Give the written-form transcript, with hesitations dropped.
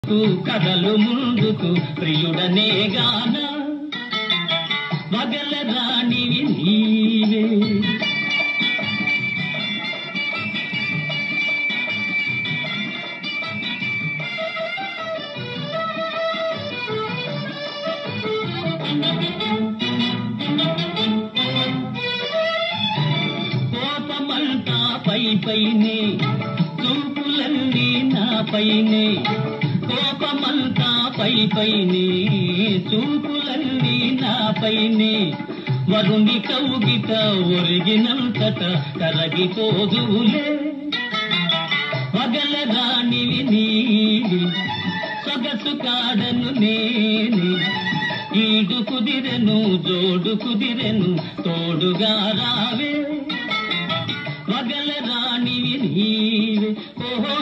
కదలు ముందుకు ప్రియుడనే గాన మగల రాణివి నీవే. కోపమంతా పై పైనే చూపులన్నీ నా పైనే, కోపమంతా పై పైనే చూపులన్నీ నా పైనే, వరుణి కౌగిట ఒరిగినంతట కరగిపోదులే. పగల రాణివి నీవి సొగసు కాడను నేనే, ఈడు కుదిరెను జోడు కుదిరెను తోడుగా రావే. పగల రాణివి నీవే. ఓహో